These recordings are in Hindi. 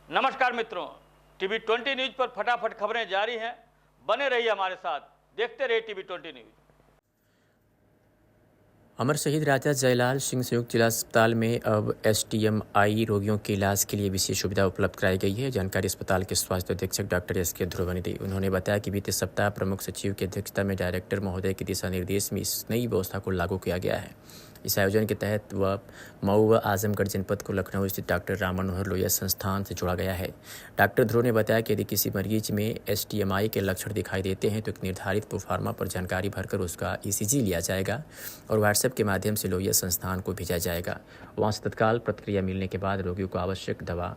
नमस्कार मित्रों, टीवी 20 न्यूज पर फटाफट खबरें जारी हैं। बने रहिए हमारे साथ, देखते रहिए टीवी 20 न्यूज। अमर शहीद राजा जयलाल सिंह संयुक्त जिला अस्पताल में अब एसटीएमआई रोगियों के इलाज के लिए विशेष सुविधा उपलब्ध कराई गई है। जानकारी अस्पताल के स्वास्थ्य अधीक्षक डॉक्टर एस.के. ध्रुव ने दी। उन्होंने बताया कि बीते सप्ताह प्रमुख सचिव की अध्यक्षता में डायरेक्टर महोदय के दिशा निर्देश में इस नई व्यवस्था को लागू किया गया है। इस आयोजन के तहत मऊ व आजमगढ़ जनपद को लखनऊ स्थित डॉक्टर राम मनोहर लोहिया संस्थान से जोड़ा गया है। डॉक्टर ध्रुव ने बताया कि यदि किसी मरीज में एसटीएमआई के लक्षण दिखाई देते हैं तो एक निर्धारित प्रोफार्मा पर जानकारी भरकर उसका ईसीजी लिया जाएगा और व्हाट्सएप के माध्यम से लोहिया संस्थान को भेजा जाएगा। वहाँ से तत्काल प्रतिक्रिया मिलने के बाद रोगियों को आवश्यक दवा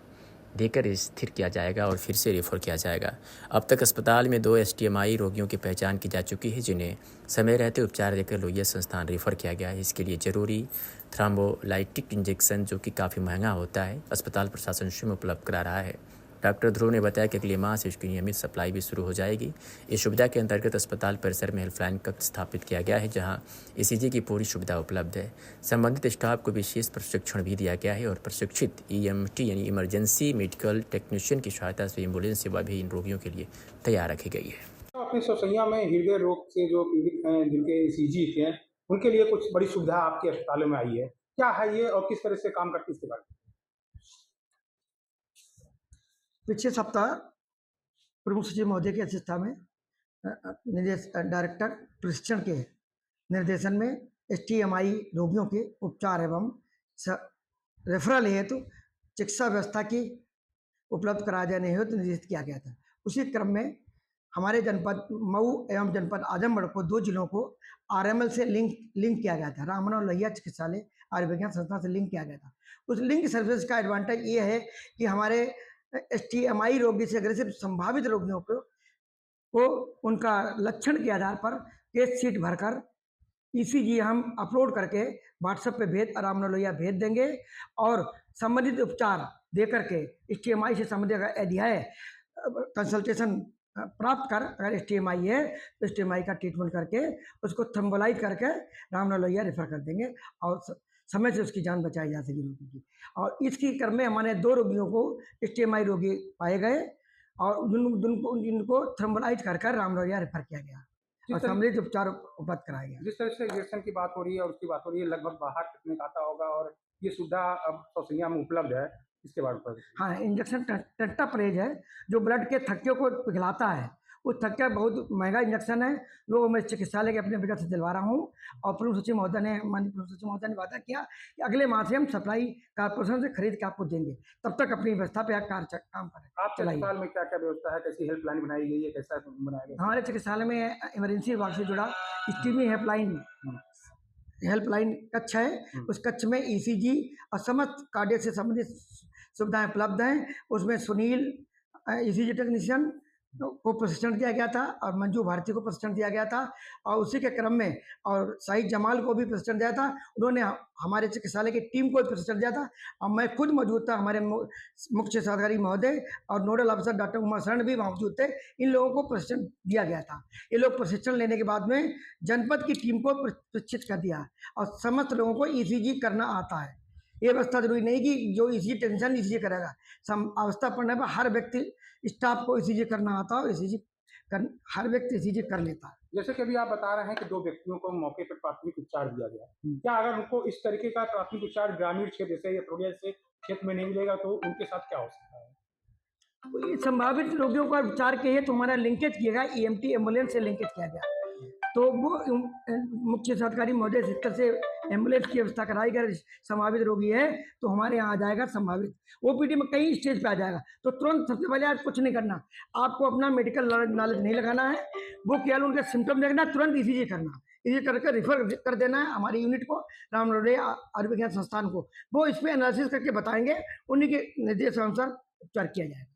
देकर स्थिर किया जाएगा और फिर से रेफर किया जाएगा। अब तक अस्पताल में 2 एसटीएमआई रोगियों की पहचान की जा चुकी है, जिन्हें समय रहते उपचार देकर लोहिया संस्थान रेफर किया गया है। इसके लिए जरूरी थ्रोम्बोलाइटिक इंजेक्शन, जो कि काफ़ी महंगा होता है, अस्पताल प्रशासन स्वयं उपलब्ध करा रहा है। डॉक्टर ध्रुव ने बताया कि अगले माह से इसकी नियमित सप्लाई भी शुरू हो जाएगी। इस सुविधा के अंतर्गत अस्पताल परिसर में हेल्पलाइन कक्ष स्थापित किया गया है, जहां ईसीजी की पूरी सुविधा उपलब्ध है। संबंधित स्टाफ को विशेष प्रशिक्षण भी दिया गया है और प्रशिक्षित ईएमटी यानी इमरजेंसी मेडिकल टेक्नीशियन की सहायता से एम्बुलेंस सेवा भी इन रोगियों के लिए तैयार रखी गई है। अपनी सरसैया में हृदय रोग से जो पीड़ित हैं, जिनके ईसीजी हैं, उनके लिए कुछ बड़ी सुविधा आपके अस्पतालों में आई है। क्या है ये और किस तरह से काम करती है इसके बारे में? पिछले सप्ताह प्रमुख सचिव महोदय की अध्यक्षता में डायरेक्टर प्रशिक्षण के निर्देशन में एसटीएमआई रोगियों के उपचार एवं रेफरल हेतु चिकित्सा व्यवस्था की उपलब्ध कराए जाने हेतु निर्देशित किया गया था। उसी क्रम में हमारे जनपद मऊ एवं जनपद आजमगढ़ को 2 जिलों को आरएमएल से लिंक किया गया था। राम मनोहर लोहिया चिकित्सालय आयुर्विज्ञान संस्थान से लिंक किया गया था। उस लिंक सर्विस का एडवांटेज ये है कि हमारे एसटीएमआई रोगी से अग्रसित संभावित रोगियों को उनका लक्षण के आधार पर केस शीट भरकर ईसीजी हम अपलोड करके व्हाट्सएप पे राम मनोहर लोहिया भेज देंगे और संबंधित उपचार दे करके एसटीएमआई से संबंधित अगर अध्याय कंसल्टेशन प्राप्त कर अगर एसटीएमआई है तो एसटीएमआई का ट्रीटमेंट करके उसको थ्रोम्बोलाइज करके राम मनोहर लोहिया रेफर कर देंगे और समय से उसकी जान बचाई जा सकेगी रोगी की। और इसकी क्रम में हमारे 2 रोगियों को एसटीएमआई रोगी पाए गए और जिनको थ्रोम्बोलाइज कर राम मनोहर लोहिया रेफर किया गया और सम्मिलित उपचार उपलब्ध कराया गया। जिस तरह से इंजेक्शन की बात हो रही है और उसकी बात हो रही है, लगभग बाहर कितने का आता होगा और ये सुविधा अब सरसैया में उपलब्ध है, इसके बारे में? हाँ, इंजेक्शन टेट्राप्रेज है जो ब्लड के थक्के को पिघलाता है। वो थक्का बहुत महंगा इंजेक्शन है, वो मैं चिकित्सालय के अपने बजट से दिलवा रहा हूँ और प्रमुख सचिव महोदय ने वादा किया कि अगले माह से हम सप्लाई कारपोरेशन से खरीद के आपको देंगे। तब तक अपनी व्यवस्था पे काम करें। आपके अस्पताल में क्या क्या व्यवस्था है, कैसी हेल्पलाइन बनाई गई है, कैसा बनाया गया? हमारे चिकित्सालय में इमरजेंसी विभाग से जुड़ा स्टीमी हेल्पलाइन कक्ष है। उस कक्ष में ईसीजी और समस्त कार्डियक से संबंधित सुविधाएं उपलब्ध हैं। उसमें सुनील ईसीजी टेक्नीशियन को प्रशिक्षण दिया गया था और मंजू भारती को प्रशिक्षण दिया गया था और उसी के क्रम में और शाहिद जमाल को भी प्रशिक्षण दिया था। उन्होंने हमारे चिकित्सालय की टीम को प्रशिक्षण दिया था और मैं खुद मौजूद था। हमारे मुख्य अधिकारी महोदय और नोडल ऑफिसर डॉक्टर उमा शरण भी मौजूद थे। इन लोगों को प्रशिक्षण दिया गया था। ये लोग प्रशिक्षण लेने के बाद में जनपद की टीम को प्रशिक्षित कर दिया और समस्त लोगों को ईसीजी करना आता है। ये व्यवस्था जरूरी नहीं कि जो ईसीजी टेंशन ईसीजी करेगा। अवस्था पड़ने पर हर व्यक्ति स्टाफ को ईसीजी करना आता है, हर व्यक्ति ईसीजी कर लेता है। जैसे कि अभी आप बता रहे हैं कि 2 व्यक्तियों को मौके पर प्राथमिक उपचार दिया गया, क्या अगर उनको इस तरीके का प्राथमिक उपचार ग्रामीण क्षेत्र से या थोड़े से क्षेत्र में नहीं मिलेगा तो उनके साथ क्या हो सकता है? संभावित रोगियों का उपचार के लिए तो हमारा लिंकेज किया गया, ईएमटी एम्बुलेंस से लिंकेज किया गया, तो वो मुख्य अधिकारी महोदय सेक्टर से एम्बुलेंस की व्यवस्था कराई गई। संभावित रोगी है तो हमारे यहाँ आ जाएगा। संभावित ओपीडी में कई स्टेज पे आ जाएगा तो तुरंत सबसे पहले आज कुछ नहीं करना, आपको अपना मेडिकल नॉलेज नहीं लगाना है। वो केवल उनके सिम्टम देखना, तुरंत ईसीजी करना, ईसीजी करके रिफर कर देना है हमारी यूनिट को, राम मनोहर लोहिया आयुर्विज्ञान संस्थान को। वो इस पर एनालिसिस करके बताएंगे, उन्हीं के निर्देश अनुसार उपचार किया जाएगा।